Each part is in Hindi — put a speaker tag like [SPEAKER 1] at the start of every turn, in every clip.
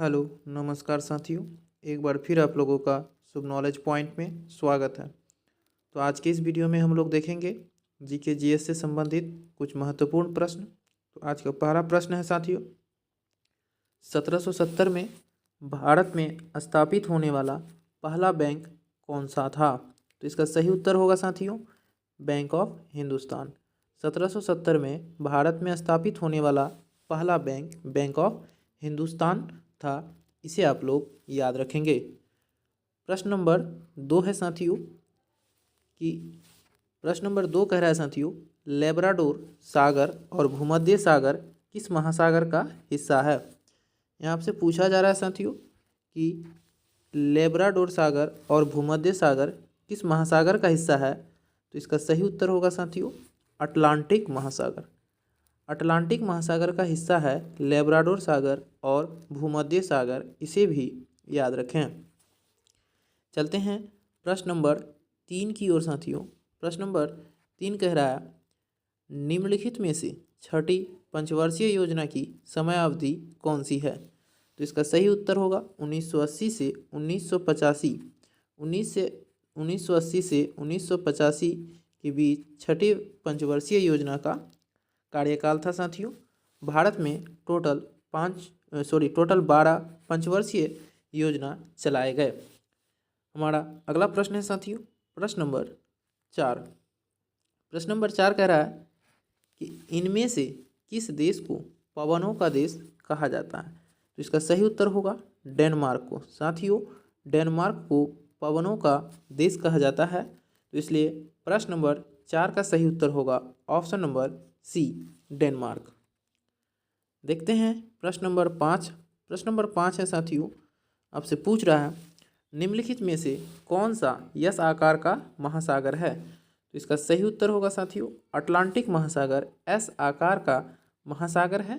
[SPEAKER 1] हेलो, नमस्कार साथियों। एक बार फिर आप लोगों का शुभ नॉलेज पॉइंट में स्वागत है। तो आज के इस वीडियो में हम लोग देखेंगे जीके जीएस से संबंधित कुछ महत्वपूर्ण प्रश्न। तो आज का पहला प्रश्न है साथियों, 1770 में भारत में स्थापित होने वाला पहला बैंक कौन सा था? तो इसका सही उत्तर होगा साथियों, बैंक ऑफ हिंदुस्तान। 1770 में भारत में स्थापित होने वाला पहला बैंक बैंक ऑफ हिंदुस्तान था। इसे आप लोग याद रखेंगे। प्रश्न नंबर 2 है साथियों कि प्रश्न नंबर 2 कह रहा है साथियों, लेब्राडोर सागर और भूमध्य सागर किस महासागर का हिस्सा है? यहाँ आपसे पूछा जा रहा है साथियों कि लेब्राडोर सागर और भूमध्य सागर किस महासागर का हिस्सा है? तो इसका सही उत्तर होगा साथियों, अटलांटिक महासागर। अटलांटिक महासागर का हिस्सा है लेब्राडोर सागर और भूमध्य सागर, इसे भी याद रखें। चलते हैं प्रश्न नंबर 3 की ओर साथियों। प्रश्न नंबर 3 कह रहा है, निम्नलिखित में से छठी पंचवर्षीय योजना की समयावधि कौन सी है? तो इसका सही उत्तर होगा 1980 से 1985। 1980 से 1985 के बीच छठी पंचवर्षीय योजना का कार्यकाल था साथियों। भारत में टोटल 12 पंचवर्षीय योजना चलाए गए। हमारा अगला प्रश्न है साथियों, प्रश्न नंबर 4। प्रश्न नंबर 4 कह रहा है कि इनमें से किस देश को पवनों का देश कहा जाता है? तो इसका सही उत्तर होगा डेनमार्क को। साथियों, डेनमार्क को पवनों का देश कहा जाता है, तो इसलिए प्रश्न नंबर 4 का सही उत्तर होगा ऑप्शन नंबर सी, डेनमार्क। देखते हैं प्रश्न नंबर 5। प्रश्न नंबर 5 है साथियों, आपसे पूछ रहा है, निम्नलिखित में से कौन सा यस आकार का महासागर है? तो इसका सही उत्तर होगा साथियों, अटलांटिक महासागर एस आकार का महासागर है।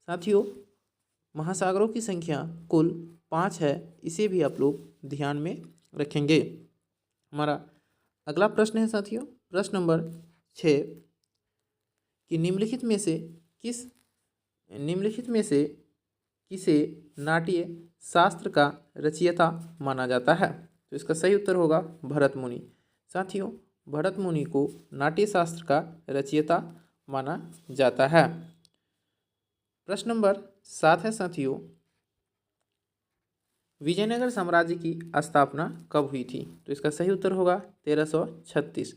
[SPEAKER 1] साथियों, महासागरों की संख्या कुल 5 है, इसे भी आप लोग ध्यान में रखेंगे। हमारा अगला प्रश्न है साथियों, प्रश्न नंबर 6 कि निम्नलिखित में से किसे नाट्य शास्त्र का रचयिता माना जाता है? तो इसका सही उत्तर होगा भरत मुनि। साथियों, भरत मुनि को नाट्य शास्त्र का रचयिता माना जाता है। प्रश्न नंबर 7 है साथियों, विजयनगर साम्राज्य की स्थापना कब हुई थी? तो इसका सही उत्तर होगा 1336।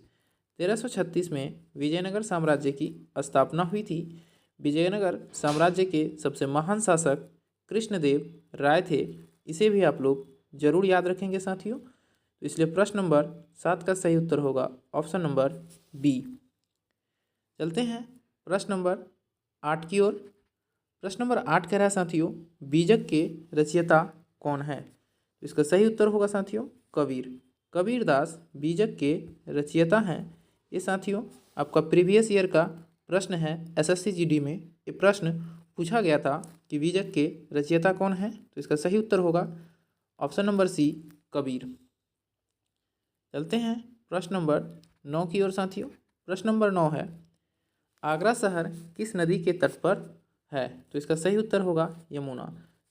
[SPEAKER 1] 1336 में विजयनगर साम्राज्य की स्थापना हुई थी। विजयनगर साम्राज्य के सबसे महान शासक कृष्णदेव राय थे, इसे भी आप लोग जरूर याद रखेंगे साथियों। तो इसलिए प्रश्न नंबर 7 का सही उत्तर होगा ऑप्शन नंबर बी। चलते हैं प्रश्न नंबर 8 की ओर। प्रश्न नंबर 8 कह रहा है साथियों, बीजक के रचयिता कौन है? तो इसका सही उत्तर होगा साथियों कबीर। कबीरदास बीजक के रचयिता हैं। ये साथियों आपका प्रीवियस ईयर का प्रश्न है, एसएससी जीडी में ये प्रश्न पूछा गया था कि बीजक के रचयिता कौन है? तो इसका सही उत्तर होगा ऑप्शन नंबर सी, कबीर। चलते हैं प्रश्न नंबर 9 की ओर साथियों। प्रश्न नंबर 9 है, आगरा शहर किस नदी के तट पर है? तो इसका सही उत्तर होगा यमुना।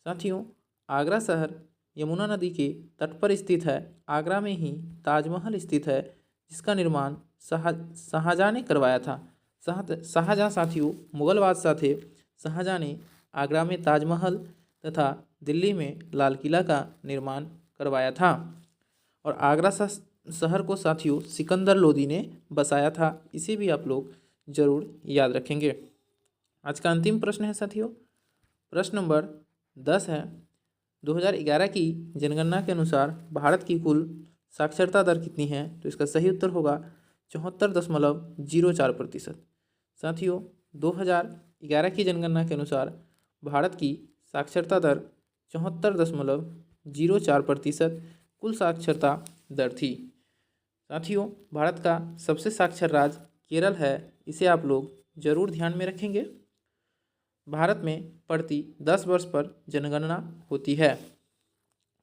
[SPEAKER 1] साथियों, आगरा शहर यमुना नदी के तट पर स्थित है। आगरा में ही ताजमहल स्थित है, जिसका निर्माण शाहजहाँ ने करवाया था। शाहजहाँ साथियों मुगल बादशाह थे। शाहजहाँ ने आगरा में ताजमहल तथा दिल्ली में लाल किला का निर्माण करवाया था। और आगरा शहर को साथियों सिकंदर लोदी ने बसाया था, इसे भी आप लोग जरूर याद रखेंगे। आज का अंतिम प्रश्न है साथियों, प्रश्न नंबर 10 है, 2011 की जनगणना के अनुसार भारत की कुल साक्षरता दर कितनी है? तो इसका सही उत्तर होगा 74.04%। साथियों, 2011 की जनगणना के अनुसार भारत की साक्षरता दर 74.04% कुल साक्षरता दर थी। साथियों, भारत का सबसे साक्षर राज्य केरल है, इसे आप लोग जरूर ध्यान में रखेंगे। भारत में प्रति 10 वर्ष पर जनगणना होती है।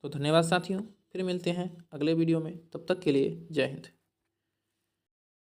[SPEAKER 1] तो धन्यवाद साथियों, फिर मिलते हैं अगले वीडियो में, तब तक के लिए जय हिंद।